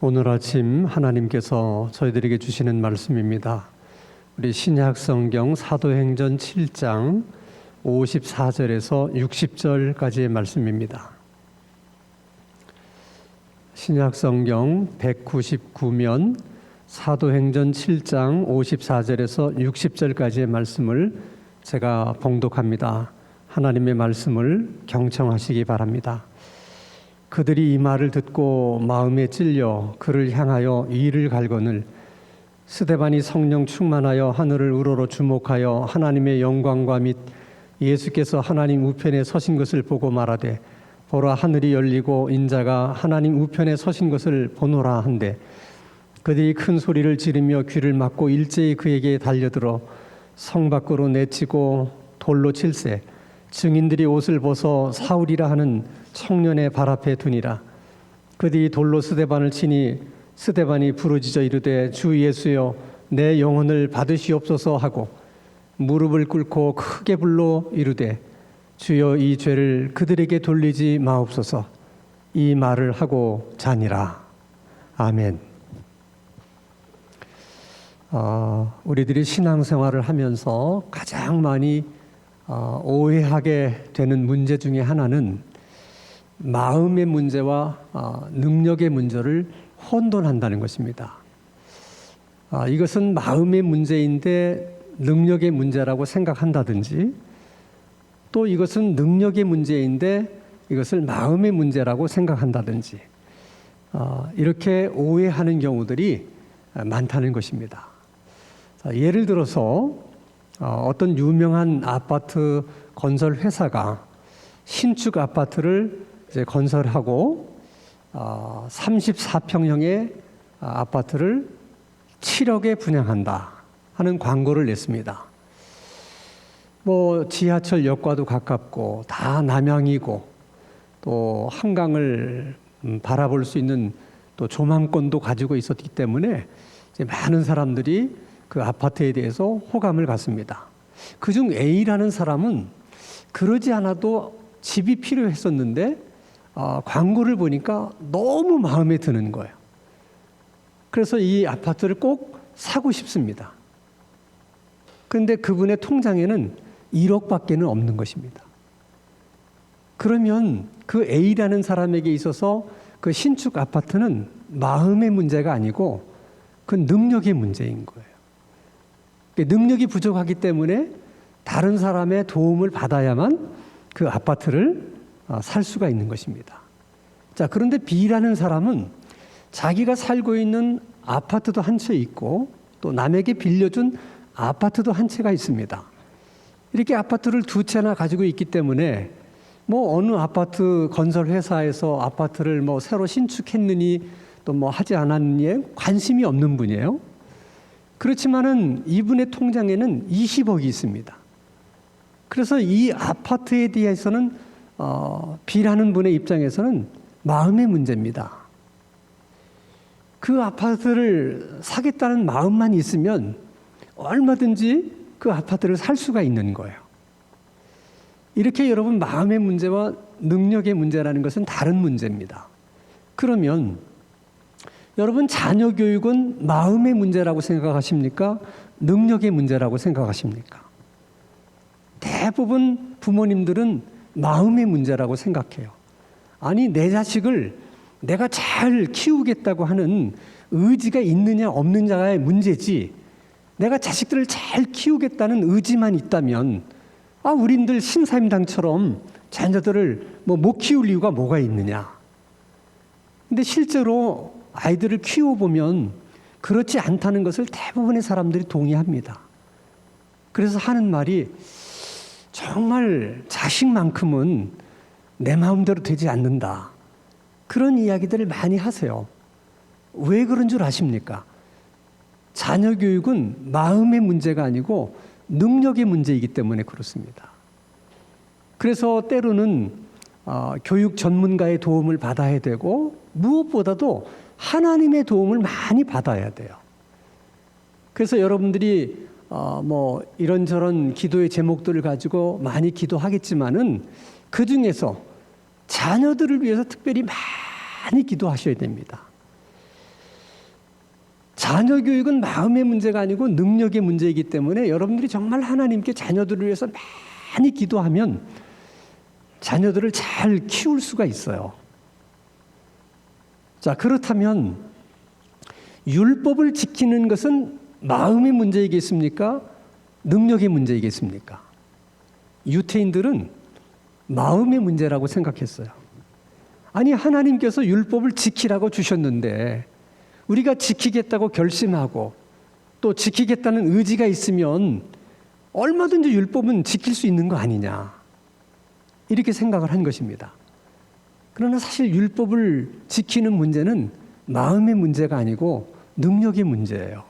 오늘 아침 하나님께서 저희들에게 주시는 말씀입니다. 우리 신약 성경 사도행전 7장 54절에서 60절까지의 말씀입니다. 신약 성경 199면 사도행전 7장 54절에서 60절까지의 말씀을 제가 봉독합니다. 하나님의 말씀을 경청하시기 바랍니다. 그들이 이 말을 듣고 마음에 찔려 그를 향하여 이를 갈거늘 스데반이 성령 충만하여 하늘을 우러러 주목하여 하나님의 영광과 및 예수께서 하나님 우편에 서신 것을 보고 말하되 보라 하늘이 열리고 인자가 하나님 우편에 서신 것을 보노라 한데 그들이 큰 소리를 지르며 귀를 막고 일제히 그에게 달려들어 성 밖으로 내치고 돌로 칠세 증인들이 옷을 벗어 사울이라 하는 청년의 발 앞에 두니라. 그들이 돌로 스데반을 치니 스데반이 부르짖어 이르되 주 예수여 내 영혼을 받으시옵소서 하고 무릎을 꿇고 크게 불러 이르되 주여 이 죄를 그들에게 돌리지 마옵소서. 이 말을 하고 자니라. 아멘. 우리들이 신앙생활을 하면서 가장 많이 오해하게 되는 문제 중에 하나는 마음의 문제와 능력의 문제를 혼돈한다는 것입니다. 이것은 마음의 문제인데 능력의 문제라고 생각한다든지 또 이것은 능력의 문제인데 이것을 마음의 문제라고 생각한다든지 이렇게 오해하는 경우들이 많다는 것입니다. 예를 들어서 어떤 유명한 아파트 건설 회사가 신축 아파트를 이제 건설하고 34평형의 아파트를 7억에 분양한다 하는 광고를 냈습니다. 지하철역과도 가깝고 다 남향이고 또 한강을 바라볼 수 있는 또 조망권도 가지고 있었기 때문에 이제 많은 사람들이 그 아파트에 대해서 호감을 갖습니다. 그중 A라는 사람은 그러지 않아도 집이 필요했었는데 광고를 보니까 너무 마음에 드는 거예요. 그래서 이 아파트를 꼭 사고 싶습니다. 그런데 그분의 통장에는 1억밖에는 없는 것입니다. 그러면 그 A라는 사람에게 있어서 그 신축 아파트는 마음의 문제가 아니고 그 능력의 문제인 거예요. 능력이 부족하기 때문에 다른 사람의 도움을 받아야만 그 아파트를 살 수가 있는 것입니다. 자, 그런데 B라는 사람은 자기가 살고 있는 아파트도 한 채 있고 또 남에게 빌려준 아파트도 한 채가 있습니다. 이렇게 아파트를 두 채나 가지고 있기 때문에 어느 아파트 건설 회사에서 아파트를 새로 신축했느니 또 하지 않았느니에 관심이 없는 분이에요. 그렇지만은 이분의 통장에는 20억이 있습니다. 그래서 이 아파트에 대해서는 B라는 분의 입장에서는 마음의 문제입니다. 그 아파트를 사겠다는 마음만 있으면 얼마든지 그 아파트를 살 수가 있는 거예요. 이렇게 여러분 마음의 문제와 능력의 문제라는 것은 다른 문제입니다. 그러면 여러분 자녀 교육은 마음의 문제라고 생각하십니까? 능력의 문제라고 생각하십니까? 대부분 부모님들은 마음의 문제라고 생각해요. 아니 내 자식을 내가 잘 키우겠다고 하는 의지가 있느냐 없느냐의 문제지 내가 자식들을 잘 키우겠다는 의지만 있다면 우린들 신사임당처럼 자녀들을 못 키울 이유가 뭐가 있느냐. 근데 실제로 아이들을 키워보면 그렇지 않다는 것을 대부분의 사람들이 동의합니다. 그래서 하는 말이 정말 자식만큼은 내 마음대로 되지 않는다. 그런 이야기들을 많이 하세요. 왜 그런 줄 아십니까? 자녀 교육은 마음의 문제가 아니고 능력의 문제이기 때문에 그렇습니다. 그래서 때로는 교육 전문가의 도움을 받아야 되고 무엇보다도 하나님의 도움을 많이 받아야 돼요. 그래서 여러분들이 이런저런 기도의 제목들을 가지고 많이 기도하겠지만은 그 중에서 자녀들을 위해서 특별히 많이 기도하셔야 됩니다. 자녀 교육은 마음의 문제가 아니고 능력의 문제이기 때문에 여러분들이 정말 하나님께 자녀들을 위해서 많이 기도하면 자녀들을 잘 키울 수가 있어요. 자, 그렇다면 율법을 지키는 것은 마음의 문제이겠습니까? 능력의 문제이겠습니까? 유태인들은 마음의 문제라고 생각했어요. 아니, 하나님께서 율법을 지키라고 주셨는데 우리가 지키겠다고 결심하고 또 지키겠다는 의지가 있으면 얼마든지 율법은 지킬 수 있는 거 아니냐, 이렇게 생각을 한 것입니다. 그러나 사실 율법을 지키는 문제는 마음의 문제가 아니고 능력의 문제예요.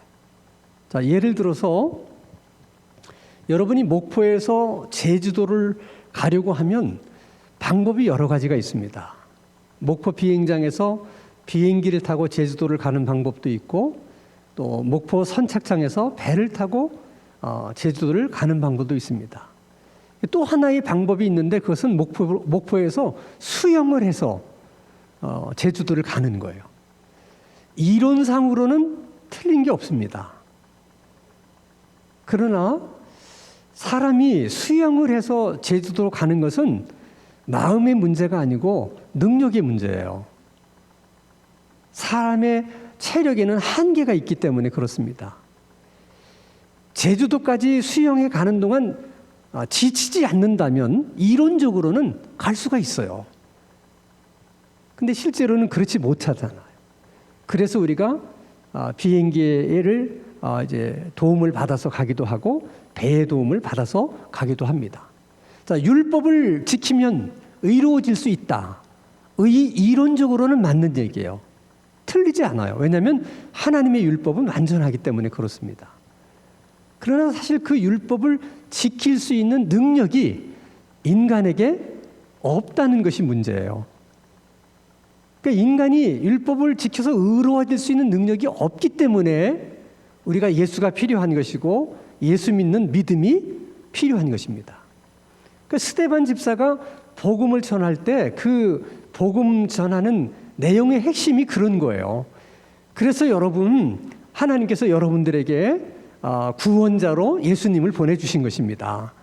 자, 예를 들어서 여러분이 목포에서 제주도를 가려고 하면 방법이 여러 가지가 있습니다. 목포 비행장에서 비행기를 타고 제주도를 가는 방법도 있고, 또 목포 선착장에서 배를 타고 제주도를 가는 방법도 있습니다. 또 하나의 방법이 있는데 그것은 목포에서 수영을 해서 제주도를 가는 거예요. 이론상으로는 틀린 게 없습니다. 그러나 사람이 수영을 해서 제주도로 가는 것은 마음의 문제가 아니고 능력의 문제예요. 사람의 체력에는 한계가 있기 때문에 그렇습니다. 제주도까지 수영해 가는 동안 지치지 않는다면 이론적으로는 갈 수가 있어요. 근데 실제로는 그렇지 못하잖아요. 그래서 우리가 비행기를 이제 도움을 받아서 가기도 하고 배의 도움을 받아서 가기도 합니다. 자, 율법을 지키면 의로워질 수 있다. 이론적으로는 맞는 얘기예요. 틀리지 않아요. 왜냐하면 하나님의 율법은 완전하기 때문에 그렇습니다. 그러나 사실 그 율법을 지킬 수 있는 능력이 인간에게 없다는 것이 문제예요. 그러니까 인간이 율법을 지켜서 의로워질 수 있는 능력이 없기 때문에 우리가 예수가 필요한 것이고 예수 믿는 믿음이 필요한 것입니다. 그러니까 스데반 집사가 복음을 전할 때 그 복음 전하는 내용의 핵심이 그런 거예요. 그래서 하나님께서 여러분들에게 구원자로 예수님을 보내주신 것입니다.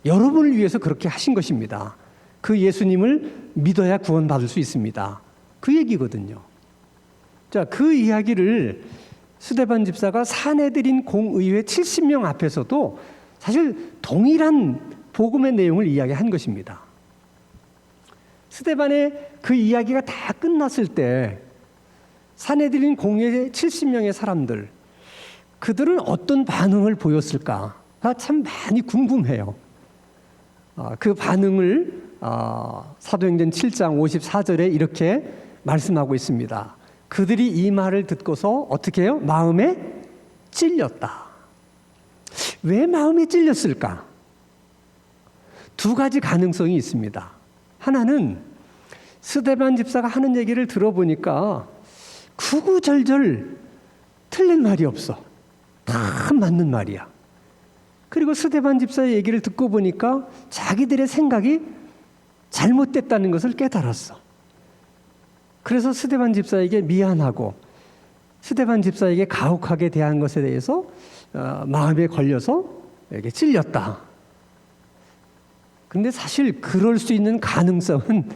여러분을 위해서 그렇게 하신 것입니다. 그 예수님을 믿어야 구원받을 수 있습니다. 그 얘기거든요. 자, 그 이야기를 스데반 집사가 사내들인 공의회 70명 앞에서도 사실 동일한 복음의 내용을 이야기한 것입니다. 스데반의 그 이야기가 다 끝났을 때 사내들인 공의회 70명의 사람들, 그들은 어떤 반응을 보였을까? 참 많이 궁금해요. 그 반응을 사도행전 7장 54절에 이렇게 말씀하고 있습니다. 그들이 이 말을 듣고서 어떻게 해요? 마음에 찔렸다. 왜 마음에 찔렸을까? 두 가지 가능성이 있습니다. 하나는 스데반 집사가 하는 얘기를 들어보니까 구구절절 틀린 말이 없어. 다 맞는 말이야. 그리고 스데반 집사의 얘기를 듣고 보니까 자기들의 생각이 잘못됐다는 것을 깨달았어. 그래서 스데반 집사에게 미안하고 스데반 집사에게 가혹하게 대한 것에 대해서 마음에 걸려서 이렇게 찔렸다. 근데 사실 그럴 수 있는 가능성은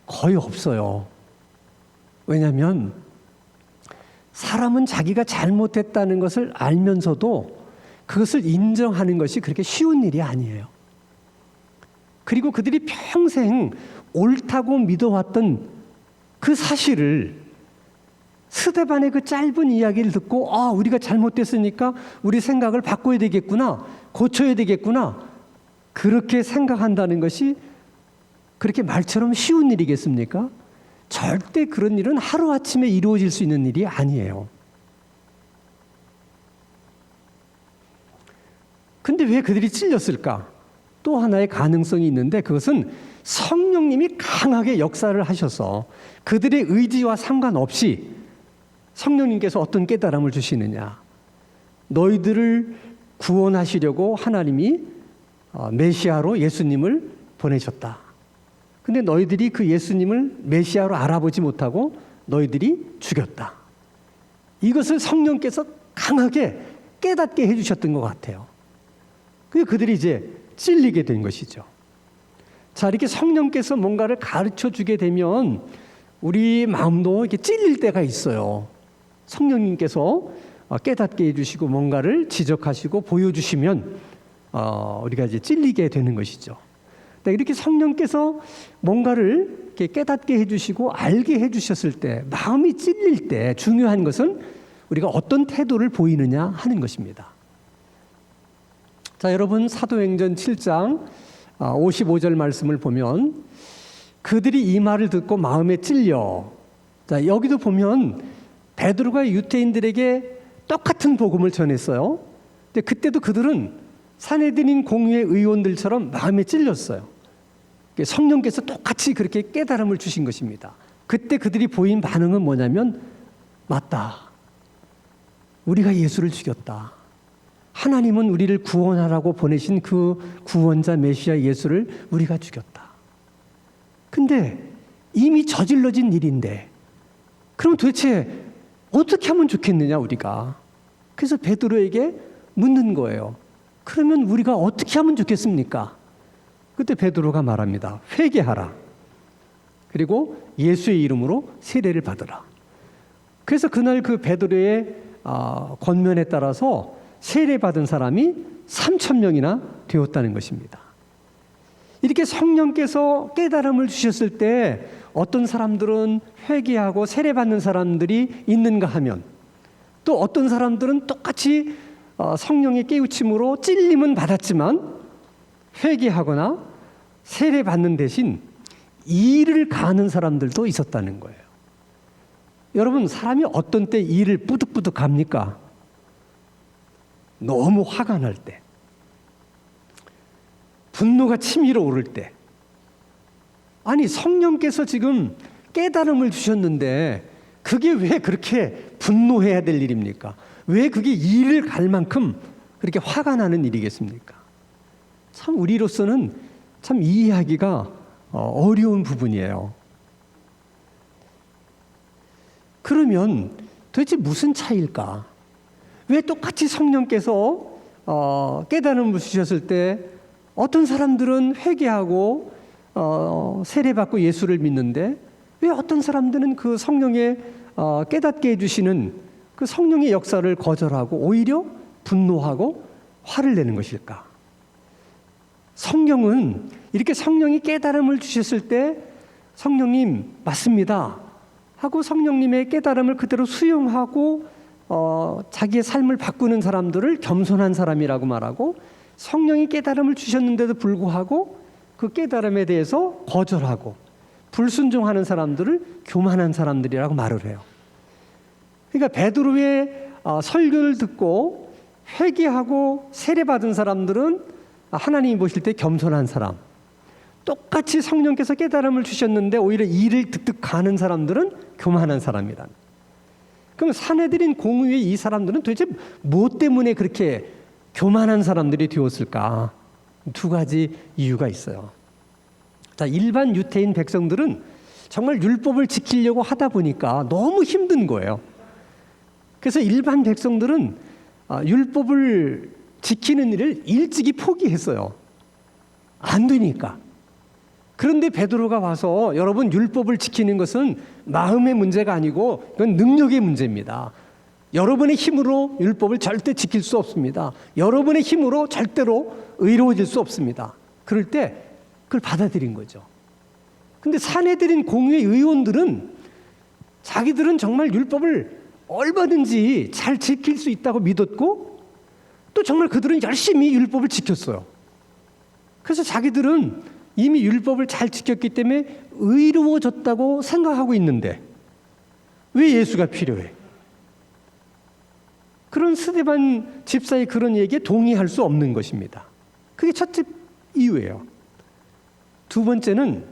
거의 없어요. 왜냐하면 사람은 자기가 잘못했다는 것을 알면서도 그것을 인정하는 것이 그렇게 쉬운 일이 아니에요. 그리고 그들이 평생 옳다고 믿어왔던 그 사실을 스데반의 그 짧은 이야기를 듣고 우리가 잘못됐으니까 우리 생각을 바꿔야 되겠구나, 고쳐야 되겠구나, 그렇게 생각한다는 것이 그렇게 말처럼 쉬운 일이겠습니까? 절대 그런 일은 하루아침에 이루어질 수 있는 일이 아니에요. 근데 왜 그들이 찔렸을까? 또 하나의 가능성이 있는데 그것은 성령님이 강하게 역사를 하셔서 그들의 의지와 상관없이 성령님께서 어떤 깨달음을 주시느냐. 너희들을 구원하시려고 하나님이 메시아로 예수님을 보내셨다. 근데 너희들이 그 예수님을 메시아로 알아보지 못하고 너희들이 죽였다. 이것을 성령께서 강하게 깨닫게 해주셨던 것 같아요. 그래서 그들이 이제 찔리게 된 것이죠. 자, 이렇게 성령께서 뭔가를 가르쳐 주게 되면 우리 마음도 이렇게 찔릴 때가 있어요. 성령님께서 깨닫게 해주시고 뭔가를 지적하시고 보여주시면 우리가 이제 찔리게 되는 것이죠. 이렇게 성령께서 뭔가를 이렇게 깨닫게 해주시고 알게 해주셨을 때, 마음이 찔릴 때 중요한 것은 우리가 어떤 태도를 보이느냐 하는 것입니다. 자, 여러분 사도행전 7장 55절 말씀을 보면 그들이 이 말을 듣고 마음에 찔려. 자, 여기도 보면 베드로가 유대인들에게 똑같은 복음을 전했어요. 근데 그때도 그들은 산헤드린 공회의 의원들처럼 마음에 찔렸어요. 성령께서 똑같이 그렇게 깨달음을 주신 것입니다. 그때 그들이 보인 반응은 뭐냐면, 맞다, 우리가 예수를 죽였다, 하나님은 우리를 구원하라고 보내신 그 구원자 메시아 예수를 우리가 죽였다. 근데 이미 저질러진 일인데 그럼 도대체 어떻게 하면 좋겠느냐 우리가. 그래서 베드로에게 묻는 거예요. 그러면 우리가 어떻게 하면 좋겠습니까? 그때 베드로가 말합니다. 회개하라. 그리고 예수의 이름으로 세례를 받으라. 그래서 그날 그 베드로의 권면에 따라서 세례받은 사람이 3,000명이나 되었다는 것입니다. 이렇게 성령께서 깨달음을 주셨을 때 어떤 사람들은 회개하고 세례받는 사람들이 있는가 하면, 또 어떤 사람들은 똑같이 성령의 깨우침으로 찔림은 받았지만 회개하거나 세례받는 대신 이를 가하는 사람들도 있었다는 거예요. 여러분, 사람이 어떤 때 이를 뿌득뿌득 갑니까? 너무 화가 날 때, 분노가 치밀어 오를 때. 아니, 성령께서 지금 깨달음을 주셨는데 그게 왜 그렇게 분노해야 될 일입니까? 왜 그게 이를 갈 만큼 그렇게 화가 나는 일이겠습니까? 참 우리로서는 참 이해하기가 어려운 부분이에요. 그러면 도대체 무슨 차이일까? 왜 똑같이 성령께서 깨달음을 주셨을 때 어떤 사람들은 회개하고 세례받고 예수를 믿는데 왜 어떤 사람들은 그 성령의 깨닫게 해주시는 그 성령의 역사를 거절하고 오히려 분노하고 화를 내는 것일까? 성경은 이렇게 성령이 깨달음을 주셨을 때 성령님 맞습니다 하고 성령님의 깨달음을 그대로 수용하고 자기의 삶을 바꾸는 사람들을 겸손한 사람이라고 말하고, 성령이 깨달음을 주셨는데도 불구하고 그 깨달음에 대해서 거절하고 불순종하는 사람들을 교만한 사람들이라고 말을 해요. 그러니까 베드로의 설교를 듣고 회개하고 세례받은 사람들은 하나님이 보실 때 겸손한 사람, 똑같이 성령께서 깨달음을 주셨는데 오히려 이를 득득 가는 사람들은 교만한 사람이란. 그럼 산헤드린 공의회 이 사람들은 도대체 무엇 때문에 그렇게 교만한 사람들이 되었을까? 두 가지 이유가 있어요. 자, 일반 유대인 백성들은 정말 율법을 지키려고 하다 보니까 너무 힘든 거예요. 그래서 일반 백성들은 율법을 지키는 일을 일찍이 포기했어요. 안 되니까. 그런데 베드로가 와서 여러분, 율법을 지키는 것은 마음의 문제가 아니고 그건 능력의 문제입니다. 여러분의 힘으로 율법을 절대 지킬 수 없습니다. 여러분의 힘으로 절대로 의로워질 수 없습니다. 그럴 때 그걸 받아들인 거죠. 근데 산헤드린 공의회 의원들은 자기들은 정말 율법을 얼마든지 잘 지킬 수 있다고 믿었고, 또 정말 그들은 열심히 율법을 지켰어요. 그래서 자기들은 이미 율법을 잘 지켰기 때문에 의로워졌다고 생각하고 있는데 왜 예수가 필요해? 그런 스데반 집사의 그런 얘기에 동의할 수 없는 것입니다. 그게 첫째 이유예요. 두 번째는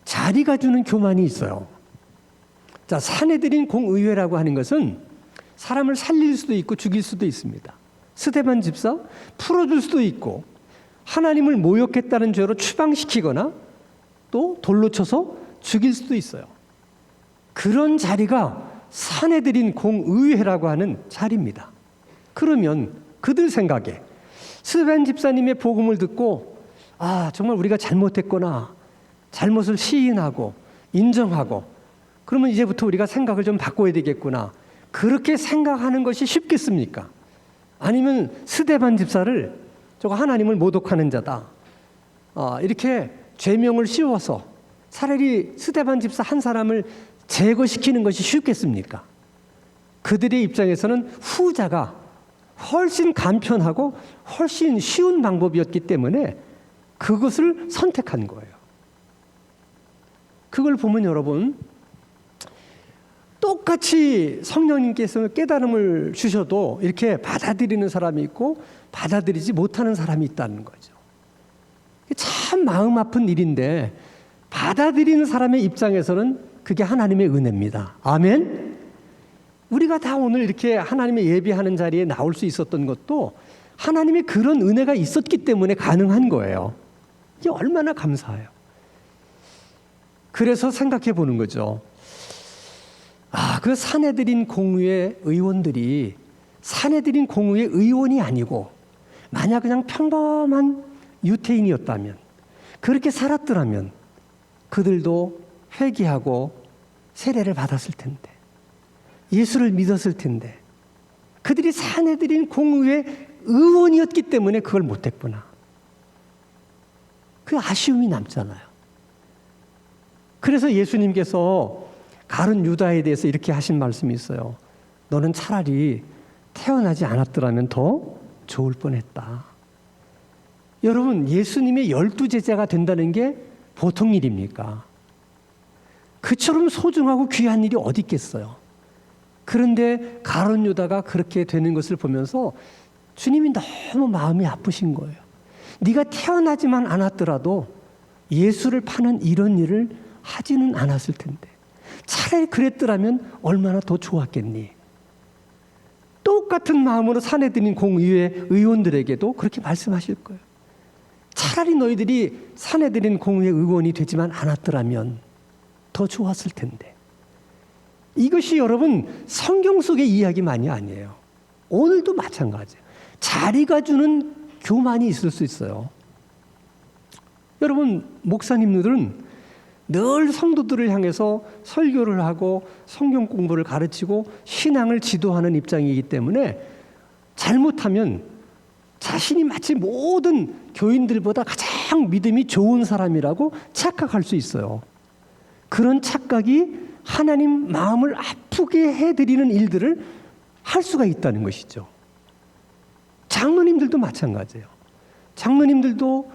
자리가 주는 교만이 있어요. 자, 산헤드린 공의회라고 하는 것은 사람을 살릴 수도 있고 죽일 수도 있습니다. 스데반 집사 풀어줄 수도 있고, 하나님을 모욕했다는 죄로 추방시키거나 또 돌로 쳐서 죽일 수도 있어요. 그런 자리가 사내들인 공의회라고 하는 자리입니다. 그러면 그들 생각에 스데반 집사님의 복음을 듣고 정말 우리가 잘못했구나, 잘못을 시인하고 인정하고, 그러면 이제부터 우리가 생각을 좀 바꿔야 되겠구나, 그렇게 생각하는 것이 쉽겠습니까? 아니면 스데반 집사를 저거 하나님을 모독하는 자다, 이렇게 죄명을 씌워서 차라리 스데반 집사 한 사람을 제거시키는 것이 쉽겠습니까? 그들의 입장에서는 후자가 훨씬 간편하고 훨씬 쉬운 방법이었기 때문에 그것을 선택한 거예요. 그걸 보면 여러분, 똑같이 성령님께서 깨달음을 주셔도 이렇게 받아들이는 사람이 있고 받아들이지 못하는 사람이 있다는 거죠. 참 마음 아픈 일인데 받아들이는 사람의 입장에서는 그게 하나님의 은혜입니다. 아멘. 우리가 다 오늘 이렇게 하나님의 예배하는 자리에 나올 수 있었던 것도 하나님의 그런 은혜가 있었기 때문에 가능한 거예요. 이게 얼마나 감사해요. 그래서 생각해 보는 거죠. 그 사내들인 공의회 의원들이 사내들인 공의회 의원이 아니고 만약 그냥 평범한 유태인이었다면, 그렇게 살았더라면 그들도 회개하고 세례를 받았을 텐데, 예수를 믿었을 텐데, 그들이 사내들인 공의회 의원이었기 때문에 그걸 못했구나. 그 아쉬움이 남잖아요. 그래서 예수님께서 가룟 유다에 대해서 이렇게 하신 말씀이 있어요. 너는 차라리 태어나지 않았더라면 더 좋을 뻔했다. 여러분, 예수님의 12제자가 된다는 게 보통 일입니까? 그처럼 소중하고 귀한 일이 어디 있겠어요? 그런데 가룟 유다가 그렇게 되는 것을 보면서 주님이 너무 마음이 아프신 거예요. 네가 태어나지만 않았더라도 예수를 파는 이런 일을 하지는 않았을 텐데, 차라리 그랬더라면 얼마나 더 좋았겠니? 똑같은 마음으로 사내들인 공의회 의원들에게도 그렇게 말씀하실 거예요. 차라리 너희들이 사내들인 공의회 의원이 되지만 않았더라면 더 좋았을 텐데. 이것이 여러분 성경 속의 이야기만이 아니에요. 오늘도 마찬가지예요. 자리가 주는 교만이 있을 수 있어요. 여러분, 목사님들은 늘 성도들을 향해서 설교를 하고 성경 공부를 가르치고 신앙을 지도하는 입장이기 때문에 잘못하면 자신이 마치 모든 교인들보다 가장 믿음이 좋은 사람이라고 착각할 수 있어요. 그런 착각이 하나님 마음을 아프게 해드리는 일들을 할 수가 있다는 것이죠. 장로님들도 마찬가지예요. 장로님들도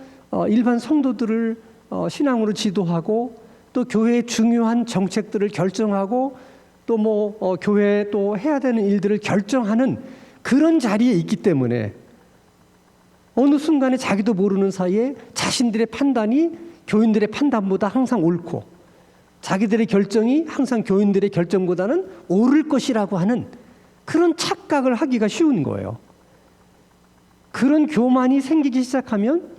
일반 성도들을 신앙으로 지도하고 또 교회의 중요한 정책들을 결정하고 또 교회에 또 해야 되는 일들을 결정하는 그런 자리에 있기 때문에 어느 순간에 자기도 모르는 사이에 자신들의 판단이 교인들의 판단보다 항상 옳고 자기들의 결정이 항상 교인들의 결정보다는 옳을 것이라고 하는 그런 착각을 하기가 쉬운 거예요. 그런 교만이 생기기 시작하면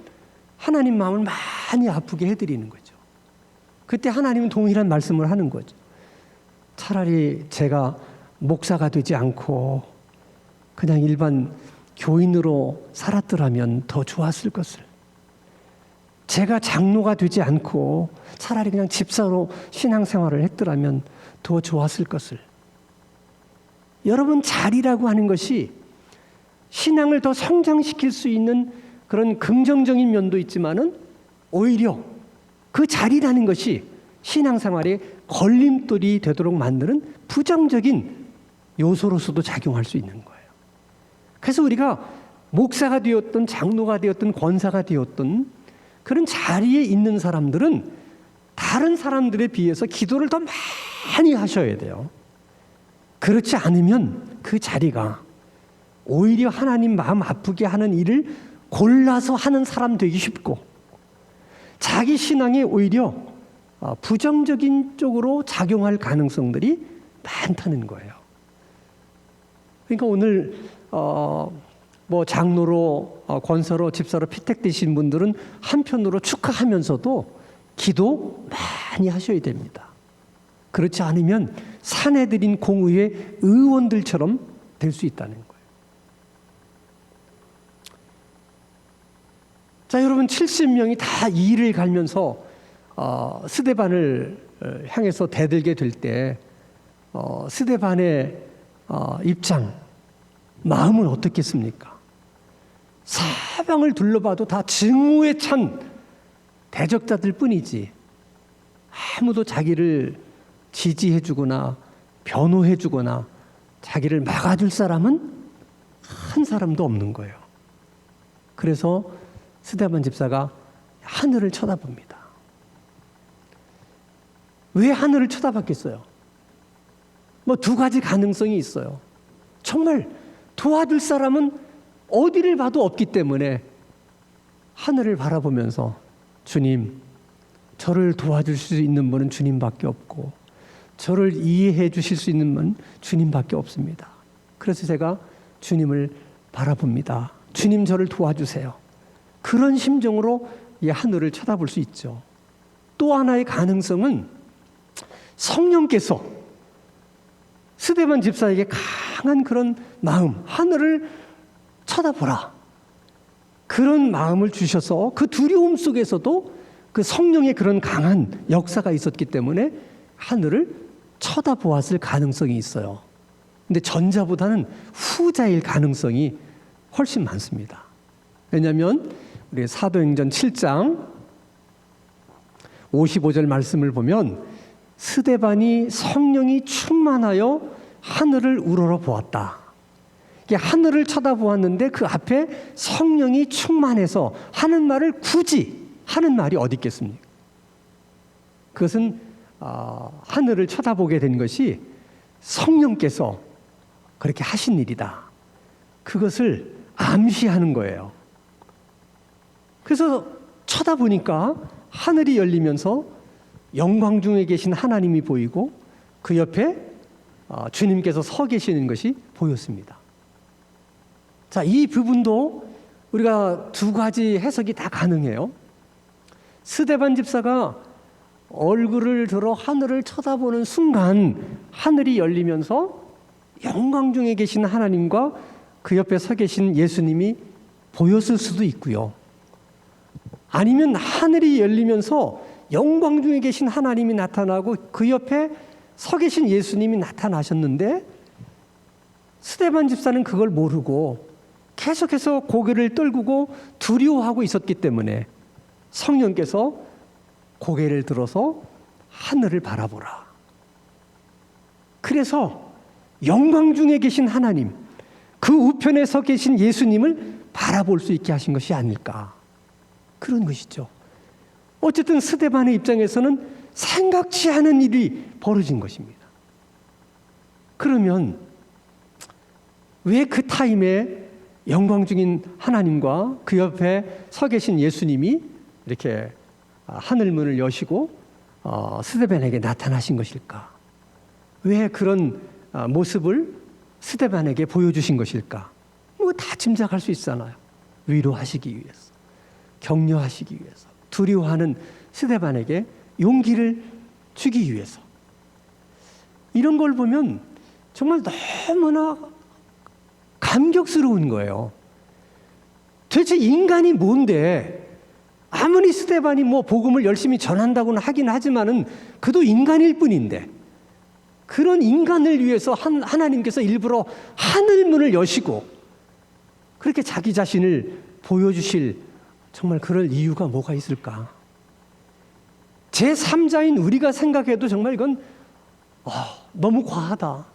하나님 마음을 많이 아프게 해드리는 거죠. 그때 하나님은 동일한 말씀을 하는 거죠. 차라리 제가 목사가 되지 않고 그냥 일반 교인으로 살았더라면 더 좋았을 것을. 제가 장로가 되지 않고 차라리 그냥 집사로 신앙생활을 했더라면 더 좋았을 것을. 여러분, 자리라고 하는 것이 신앙을 더 성장시킬 수 있는 그런 긍정적인 면도 있지만은 오히려 그 자리라는 것이 신앙생활에 걸림돌이 되도록 만드는 부정적인 요소로서도 작용할 수 있는 거예요. 그래서 우리가 목사가 되었든 장로가 되었든 권사가 되었든 그런 자리에 있는 사람들은 다른 사람들에 비해서 기도를 더 많이 하셔야 돼요. 그렇지 않으면 그 자리가 오히려 하나님 마음 아프게 하는 일을 골라서 하는 사람 되기 쉽고 자기 신앙에 오히려 부정적인 쪽으로 작용할 가능성들이 많다는 거예요. 그러니까 오늘 장로로 권사로 집사로 피택되신 분들은 한편으로 축하하면서도 기도 많이 하셔야 됩니다. 그렇지 않으면 사내들인 공의회 의원들처럼 될 수 있다는 거예요. 자, 여러분 70명이 다 이 일을 갈면서 스데반을 향해서 대들게 될 때 스데반의 입장, 마음은 어떻겠습니까? 사방을 둘러봐도 다 증오에 찬 대적자들 뿐이지 아무도 자기를 지지해주거나 변호해주거나 자기를 막아줄 사람은 한 사람도 없는 거예요. 그래서 스데반 집사가 하늘을 쳐다봅니다. 왜 하늘을 쳐다봤겠어요? 뭐 두 가지 가능성이 있어요. 정말 도와줄 사람은 어디를 봐도 없기 때문에 하늘을 바라보면서 주님, 저를 도와줄 수 있는 분은 주님밖에 없고 저를 이해해 주실 수 있는 분은 주님밖에 없습니다. 그래서 제가 주님을 바라봅니다. 주님, 저를 도와주세요. 그런 심정으로 이 하늘을 쳐다볼 수 있죠. 또 하나의 가능성은 성령께서 스데반 집사에게 강한 그런 마음, 하늘을 쳐다보라, 그런 마음을 주셔서 그 두려움 속에서도 그 성령의 그런 강한 역사가 있었기 때문에 하늘을 쳐다보았을 가능성이 있어요. 근데 전자보다는 후자일 가능성이 훨씬 많습니다. 왜냐하면 우리 사도행전 7장 55절 말씀을 보면 스데반이 성령이 충만하여 하늘을 우러러 보았다. 이게 하늘을 쳐다보았는데 그 앞에 성령이 충만해서 하는 말을 굳이 하는 말이 어디 있겠습니까? 그것은 하늘을 쳐다보게 된 것이 성령께서 그렇게 하신 일이다. 그것을 암시하는 거예요. 그래서 쳐다보니까 하늘이 열리면서 영광 중에 계신 하나님이 보이고 그 옆에 주님께서 서 계시는 것이 보였습니다. 자, 이 부분도 우리가 두 가지 해석이 다 가능해요. 스데반 집사가 얼굴을 들어 하늘을 쳐다보는 순간 하늘이 열리면서 영광 중에 계신 하나님과 그 옆에 서 계신 예수님이 보였을 수도 있고요. 아니면 하늘이 열리면서 영광 중에 계신 하나님이 나타나고 그 옆에 서 계신 예수님이 나타나셨는데 스데반 집사는 그걸 모르고 계속해서 고개를 떨구고 두려워하고 있었기 때문에 성령께서 고개를 들어서 하늘을 바라보라. 그래서 영광 중에 계신 하나님, 그 우편에 서 계신 예수님을 바라볼 수 있게 하신 것이 아닐까, 그런 것이죠. 어쨌든 스데반의 입장에서는 생각지 않은 일이 벌어진 것입니다. 그러면 왜 그 타임에 영광 중인 하나님과 그 옆에 서 계신 예수님이 이렇게 하늘문을 여시고 스데반에게 나타나신 것일까? 왜 그런 모습을 스데반에게 보여주신 것일까? 뭐 다 짐작할 수 있잖아요. 위로하시기 위해서, 격려하시기 위해서, 두려워하는 스데반에게 용기를 주기 위해서. 이런 걸 보면 정말 너무나 감격스러운 거예요. 도대체 인간이 뭔데, 아무리 스데반이 뭐 복음을 열심히 전한다고는 하긴 하지만은 그도 인간일 뿐인데, 그런 인간을 위해서 하나님께서 일부러 하늘문을 여시고 그렇게 자기 자신을 보여주실 정말 그럴 이유가 뭐가 있을까? 제3자인 우리가 생각해도 정말 이건 너무 과하다,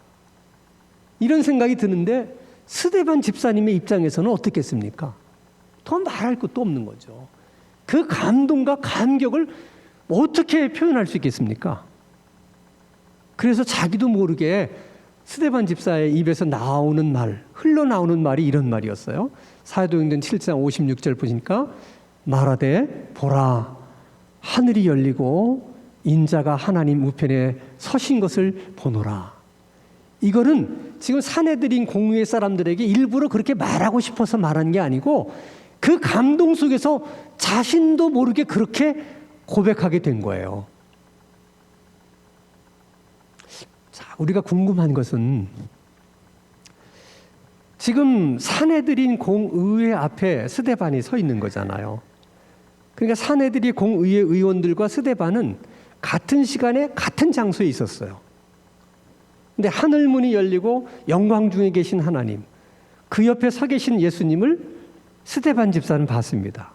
이런 생각이 드는데 스데반 집사님의 입장에서는 어떻겠습니까? 더 말할 것도 없는 거죠. 그 감동과 감격을 어떻게 표현할 수 있겠습니까? 그래서 자기도 모르게 스데반 집사의 입에서 나오는 말, 흘러나오는 말이 이런 말이었어요. 사도행전 7장 56절 보니까 말하되 보라, 하늘이 열리고 인자가 하나님 우편에 서신 것을 보노라. 이거는 지금 사내들인 공의회 사람들에게 일부러 그렇게 말하고 싶어서 말한 게 아니고 그 감동 속에서 자신도 모르게 그렇게 고백하게 된 거예요. 우리가 궁금한 것은 지금 사내들인 공의회 앞에 스데반이 서 있는 거잖아요. 그러니까 사내들이 공의회 의원들과 스데반은 같은 시간에 같은 장소에 있었어요. 근데 하늘문이 열리고 영광 중에 계신 하나님, 그 옆에 서 계신 예수님을 스데반 집사는 봤습니다.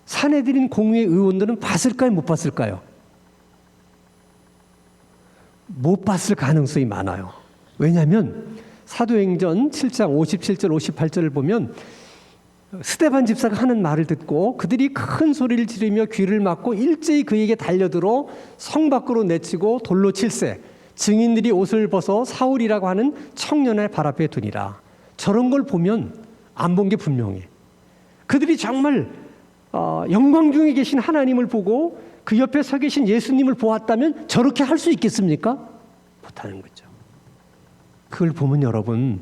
사내들인 공의회 의원들은 봤을까요? 못 봤을까요? 못 봤을 가능성이 많아요. 왜냐하면 사도행전 7장 57절 58절을 보면 스데반 집사가 하는 말을 듣고 그들이 큰 소리를 지르며 귀를 막고 일제히 그에게 달려들어 성 밖으로 내치고 돌로 칠세, 증인들이 옷을 벗어 사울이라고 하는 청년의 발 앞에 두니라. 저런 걸 보면 안 본 게 분명해. 그들이 정말 영광 중에 계신 하나님을 보고 그 옆에 서 계신 예수님을 보았다면 저렇게 할 수 있겠습니까? 못하는 거죠. 그걸 보면 여러분,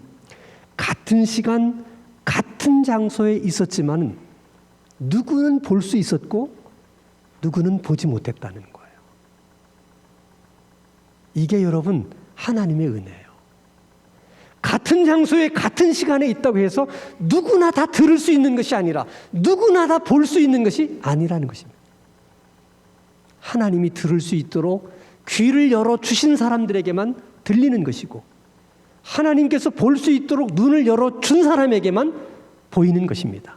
같은 시간 같은 장소에 있었지만 누구는 볼 수 있었고 누구는 보지 못했다는 거예요. 이게 여러분 하나님의 은혜예요. 같은 장소에 같은 시간에 있다고 해서 누구나 다 들을 수 있는 것이 아니라 누구나 다 볼 수 있는 것이 아니라는 것입니다. 하나님이 들을 수 있도록 귀를 열어주신 사람들에게만 들리는 것이고 하나님께서 볼 수 있도록 눈을 열어준 사람에게만 보이는 것입니다.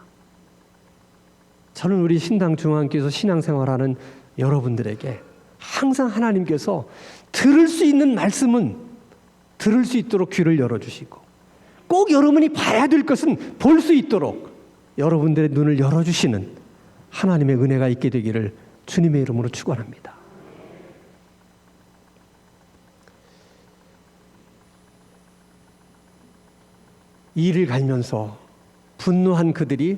저는 우리 신당 중앙교회에서 신앙생활하는 여러분들에게 항상 하나님께서 들을 수 있는 말씀은 들을 수 있도록 귀를 열어주시고 꼭 여러분이 봐야 될 것은 볼 수 있도록 여러분들의 눈을 열어주시는 하나님의 은혜가 있게 되기를 주님의 이름으로 축원합니다. 이를 갈면서 분노한 그들이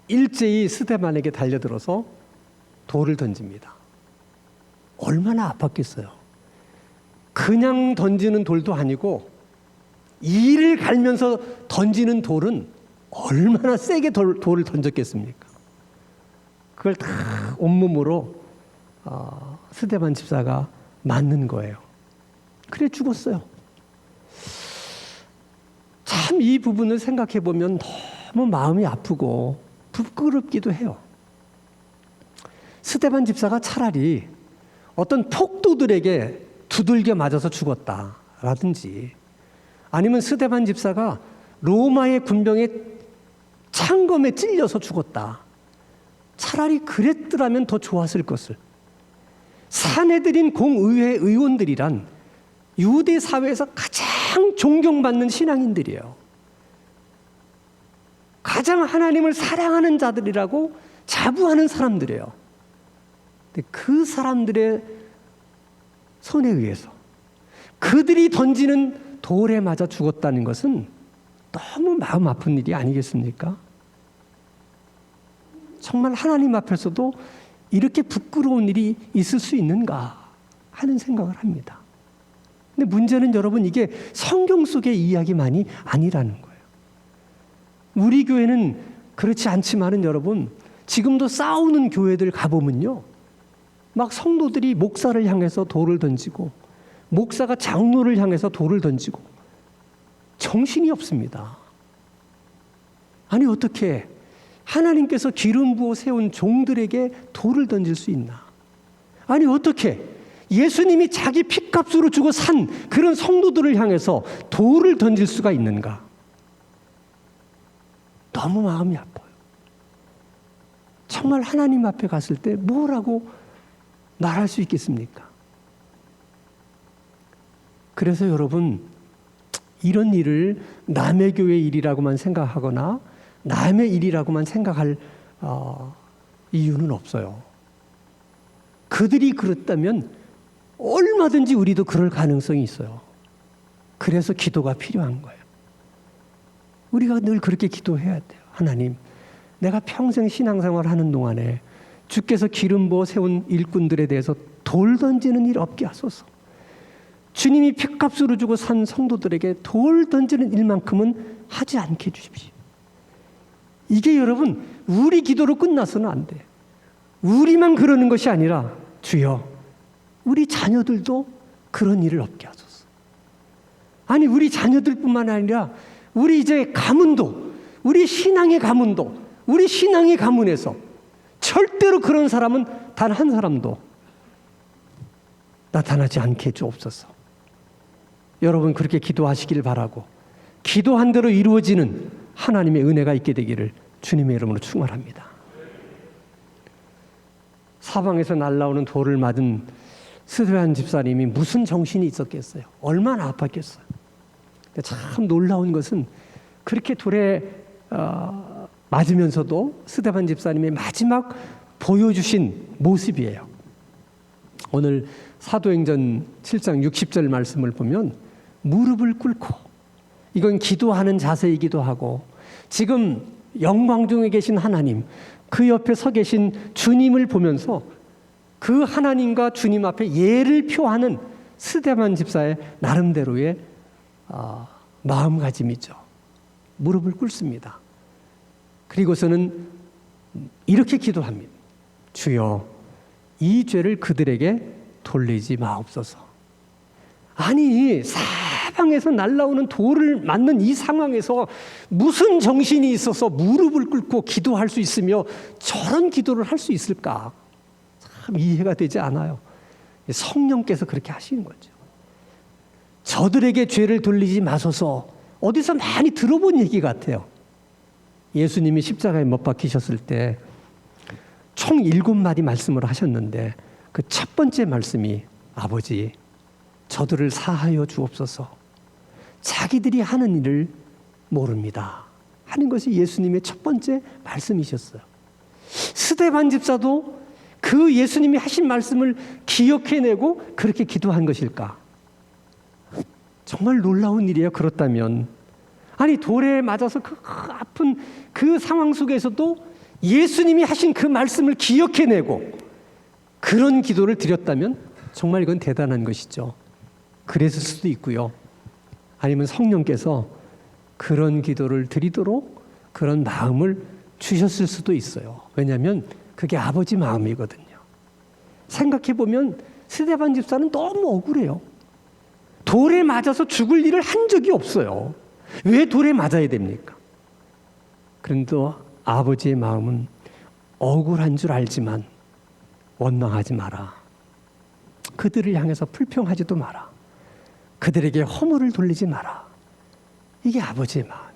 일제히 스데반에게 달려들어서 돌을 던집니다. 얼마나 아팠겠어요. 그냥 던지는 돌도 아니고 이를 갈면서 던지는 돌은 얼마나 세게 돌을 던졌겠습니까? 그걸 다 온몸으로 스데반 집사가 맞는 거예요. 그래 죽었어요. 참 이 부분을 생각해 보면 너무 마음이 아프고 부끄럽기도 해요. 스데반 집사가 차라리 어떤 폭도들에게 두들겨 맞아서 죽었다라든지 아니면 스데반 집사가 로마의 군병의 창검에 찔려서 죽었다. 차라리 그랬더라면 더 좋았을 것을. 사내들인 공의회 의원들이란 유대 사회에서 가장 존경받는 신앙인들이에요. 가장 하나님을 사랑하는 자들이라고 자부하는 사람들이에요. 근데 그 사람들의 손에 의해서 그들이 던지는 돌에 맞아 죽었다는 것은 너무 마음 아픈 일이 아니겠습니까? 정말 하나님 앞에서도 이렇게 부끄러운 일이 있을 수 있는가 하는 생각을 합니다. 근데 문제는 여러분 이게 성경 속의 이야기만이 아니라는 거예요. 우리 교회는 그렇지 않지만은 여러분 지금도 싸우는 교회들 가보면요. 막 성도들이 목사를 향해서 돌을 던지고 목사가 장로를 향해서 돌을 던지고 정신이 없습니다. 아니 어떻게 하나님께서 기름 부어 세운 종들에게 돌을 던질 수 있나? 아니 어떻게 예수님이 자기 핏값으로 주고 산 그런 성도들을 향해서 돌을 던질 수가 있는가? 너무 마음이 아파요. 정말 하나님 앞에 갔을 때 뭐라고 말할 수 있겠습니까? 그래서 여러분 이런 일을 남의 교회 일이라고만 생각하거나 남의 일이라고만 생각할 이유는 없어요. 그들이 그랬다면 얼마든지 우리도 그럴 가능성이 있어요. 그래서 기도가 필요한 거예요. 우리가 늘 그렇게 기도해야 돼요. 하나님, 내가 평생 신앙생활 하는 동안에 주께서 기름 부어 세운 일꾼들에 대해서 돌 던지는 일 없게 하소서. 주님이 핏값으로 주고 산 성도들에게 돌 던지는 일만큼은 하지 않게 해주십시오. 이게 여러분 우리 기도로 끝나서는 안 돼. 우리만 그러는 것이 아니라 주여 우리 자녀들도 그런 일을 없게 하소서. 아니 우리 자녀들뿐만 아니라 우리 이제 가문도, 우리 신앙의 가문도, 우리 신앙의 가문에서 절대로 그런 사람은 단 한 사람도 나타나지 않게 주옵소서. 여러분 그렇게 기도하시길 바라고, 기도한 대로 이루어지는 하나님의 은혜가 있게 되기를 주님의 이름으로 축원합니다. 사방에서 날라오는 돌을 맞은 스데반 집사님이 무슨 정신이 있었겠어요? 얼마나 아팠겠어요? 참 놀라운 것은 그렇게 돌에 맞으면서도 스데반 집사님의 마지막 보여주신 모습이에요. 오늘 사도행전 7장 60절 말씀을 보면 무릎을 꿇고, 이건 기도하는 자세이기도 하고, 지금 영광 중에 계신 하나님, 그 옆에 서 계신 주님을 보면서 그 하나님과 주님 앞에 예를 표하는 스데반 집사의 나름대로의 마음가짐이죠. 무릎을 꿇습니다. 그리고서는 이렇게 기도합니다. 주여, 이 죄를 그들에게 돌리지 마옵소서. 아니 사방에서 날라오는 돌을 맞는 이 상황에서 무슨 정신이 있어서 무릎을 꿇고 기도할 수 있으며 저런 기도를 할 수 있을까? 참 이해가 되지 않아요. 성령께서 그렇게 하시는 거죠. 저들에게 죄를 돌리지 마소서, 어디서 많이 들어본 얘기 같아요. 예수님이 십자가에 못 박히셨을 때 총 7마디 말씀을 하셨는데 그 첫 번째 말씀이 아버지 저들을 사하여 주옵소서, 자기들이 하는 일을 모릅니다 하는 것이 예수님의 첫 번째 말씀이셨어요. 스데반 집사도 그 예수님이 하신 말씀을 기억해내고 그렇게 기도한 것일까? 정말 놀라운 일이에요. 그렇다면 아니 돌에 맞아서 그 아픈 그 상황 속에서도 예수님이 하신 그 말씀을 기억해내고 그런 기도를 드렸다면 정말 이건 대단한 것이죠. 그랬을 수도 있고요. 아니면 성령께서 그런 기도를 드리도록 그런 마음을 주셨을 수도 있어요. 왜냐하면 그게 아버지 마음이거든요. 생각해보면 스데반 집사는 너무 억울해요. 돌에 맞아서 죽을 일을 한 적이 없어요. 왜 돌에 맞아야 됩니까? 그런데 아버지의 마음은 억울한 줄 알지만 원망하지 마라. 그들을 향해서 불평하지도 마라. 그들에게 허물을 돌리지 마라. 이게 아버지의 마음이에요.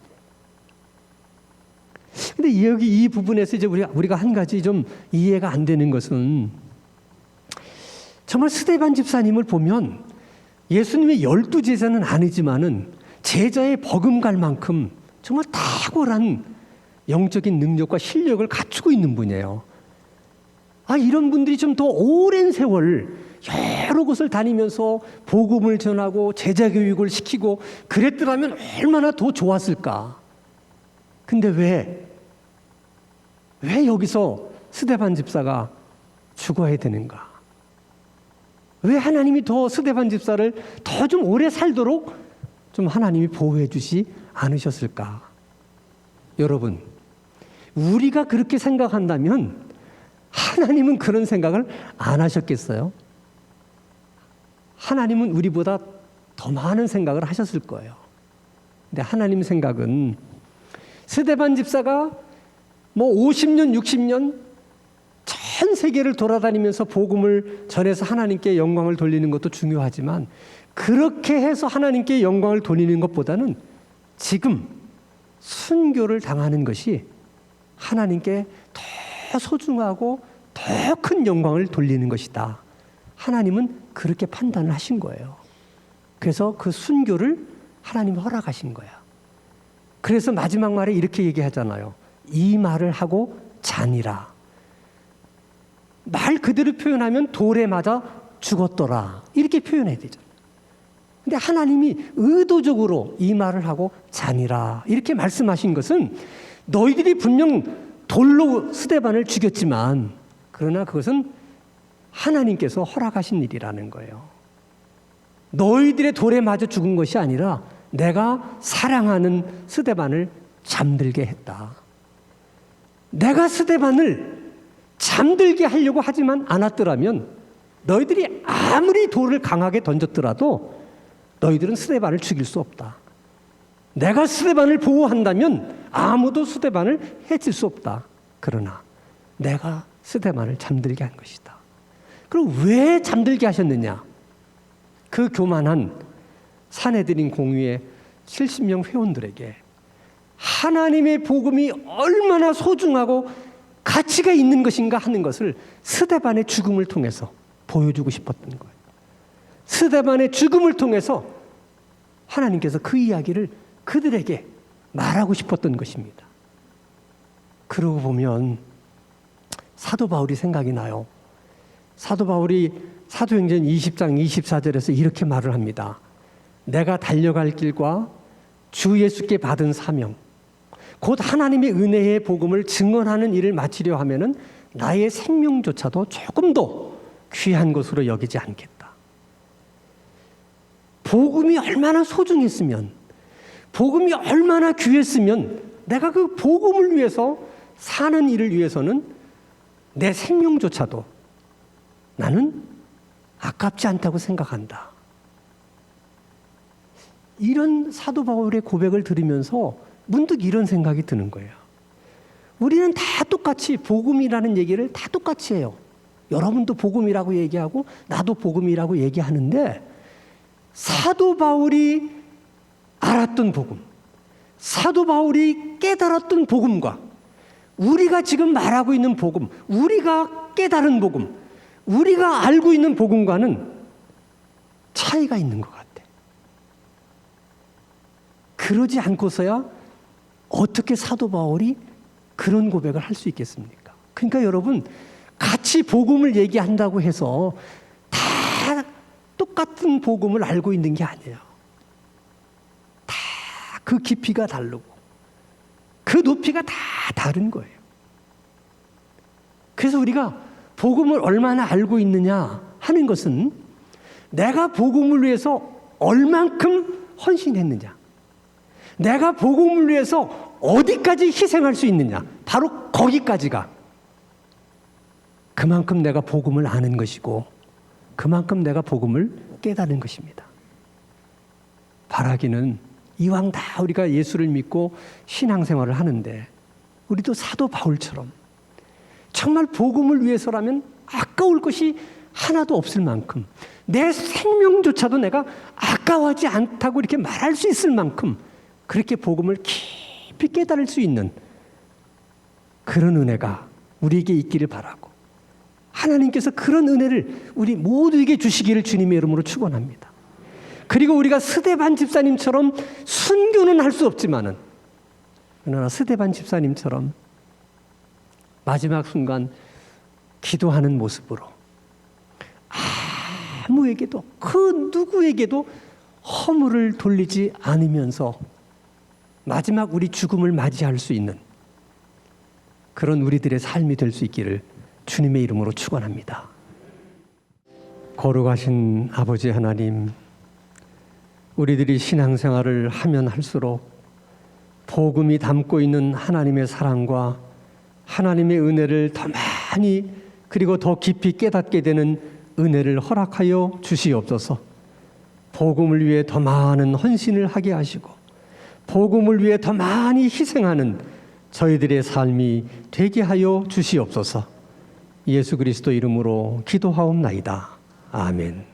근데 여기 이 부분에서 이제 우리가 한 가지 좀 이해가 안 되는 것은, 정말 스데반 집사님을 보면 예수님의 12제자는 아니지만은 제자의 버금갈 만큼 정말 탁월한 영적인 능력과 실력을 갖추고 있는 분이에요. 이런 분들이 좀 더 오랜 세월 여러 곳을 다니면서 복음을 전하고 제자 교육을 시키고 그랬더라면 얼마나 더 좋았을까. 근데 왜 여기서 스데반 집사가 죽어야 되는가? 왜 하나님이 더 스데반 집사를 더 좀 오래 살도록 좀 하나님이 보호해 주지 않으셨을까? 여러분, 우리가 그렇게 생각한다면 하나님은 그런 생각을 안 하셨겠어요? 하나님은 우리보다 더 많은 생각을 하셨을 거예요. 근데 하나님 생각은 스데반 집사가 50년, 60년 전 세계를 돌아다니면서 복음을 전해서 하나님께 영광을 돌리는 것도 중요하지만, 그렇게 해서 하나님께 영광을 돌리는 것보다는 지금 순교를 당하는 것이 하나님께 더 소중하고 더 큰 영광을 돌리는 것이다. 하나님은 그렇게 판단을 하신 거예요. 그래서 그 순교를 하나님이 허락하신 거야. 그래서 마지막 말에 이렇게 얘기하잖아요. 이 말을 하고 자니라. 말 그대로 표현하면 돌에 맞아 죽었더라, 이렇게 표현해야 되잖아요. 근데 하나님이 의도적으로 이 말을 하고 자니라 이렇게 말씀하신 것은, 너희들이 분명 돌로 스데반을 죽였지만 그러나 그것은 하나님께서 허락하신 일이라는 거예요. 너희들의 돌에 맞아 죽은 것이 아니라 내가 사랑하는 스데반을 잠들게 했다. 내가 스데반을 잠들게 하려고 하지만 않았더라면 너희들이 아무리 돌을 강하게 던졌더라도 너희들은 스데반을 죽일 수 없다. 내가 스데반을 보호한다면 아무도 스데반을 해칠 수 없다. 그러나 내가 스데반을 잠들게 한 것이다. 그럼 왜 잠들게 하셨느냐? 그 교만한 산헤드린 공의회 70명 회원들에게 하나님의 복음이 얼마나 소중하고 가치가 있는 것인가 하는 것을 스데반의 죽음을 통해서 보여주고 싶었던 거예요. 스데반의 죽음을 통해서 하나님께서 그 이야기를 그들에게 말하고 싶었던 것입니다. 그러고 보면 사도 바울이 생각이 나요. 사도 바울이 사도행전 20장 24절에서 이렇게 말을 합니다. 내가 달려갈 길과 주 예수께 받은 사명, 곧 하나님의 은혜의 복음을 증언하는 일을 마치려 하면은 나의 생명조차도 조금도 귀한 것으로 여기지 않겠다. 복음이 얼마나 소중했으면, 복음이 얼마나 귀했으면 내가 그 복음을 위해서 사는 일을 위해서는 내 생명조차도 나는 아깝지 않다고 생각한다. 이런 사도 바울의 고백을 들으면서 문득 이런 생각이 드는 거예요. 우리는 다 똑같이 복음이라는 얘기를 다 똑같이 해요. 여러분도 복음이라고 얘기하고 나도 복음이라고 얘기하는데 사도 바울이 알았던 복음, 사도 바울이 깨달았던 복음과 우리가 지금 말하고 있는 복음, 우리가 깨달은 복음, 우리가 알고 있는 복음과는 차이가 있는 것 같아. 그러지 않고서야 어떻게 사도 바울이 그런 고백을 할 수 있겠습니까? 그러니까 여러분, 같이 복음을 얘기한다고 해서 다 똑같은 복음을 알고 있는 게 아니에요. 다 그 깊이가 다르고 그 높이가 다 다른 거예요. 그래서 우리가 복음을 얼마나 알고 있느냐 하는 것은 내가 복음을 위해서 얼만큼 헌신했느냐, 내가 복음을 위해서 어디까지 희생할 수 있느냐, 바로 거기까지가 그만큼 내가 복음을 아는 것이고 그만큼 내가 복음을 깨달은 것입니다. 바라기는 이왕 다 우리가 예수를 믿고 신앙생활을 하는데 우리도 사도 바울처럼 정말 복음을 위해서라면 아까울 것이 하나도 없을 만큼, 내 생명조차도 내가 아까워하지 않다고 이렇게 말할 수 있을 만큼 그렇게 복음을 깊이 깨달을 수 있는 그런 은혜가 우리에게 있기를 바라고, 하나님께서 그런 은혜를 우리 모두에게 주시기를 주님의 이름으로 축원합니다. 그리고 우리가 스데반 집사님처럼 순교는 할 수 없지만은, 그러나 스데반 집사님처럼 마지막 순간 기도하는 모습으로 아무에게도, 그 누구에게도 허물을 돌리지 않으면서 마지막 우리 죽음을 맞이할 수 있는 그런 우리들의 삶이 될 수 있기를 주님의 이름으로 축원합니다. 거룩하신 아버지 하나님, 우리들이 신앙생활을 하면 할수록 복음이 담고 있는 하나님의 사랑과 하나님의 은혜를 더 많이 그리고 더 깊이 깨닫게 되는 은혜를 허락하여 주시옵소서. 복음을 위해 더 많은 헌신을 하게 하시고 복음을 위해 더 많이 희생하는 저희들의 삶이 되게 하여 주시옵소서. 예수 그리스도 이름으로 기도하옵나이다. 아멘.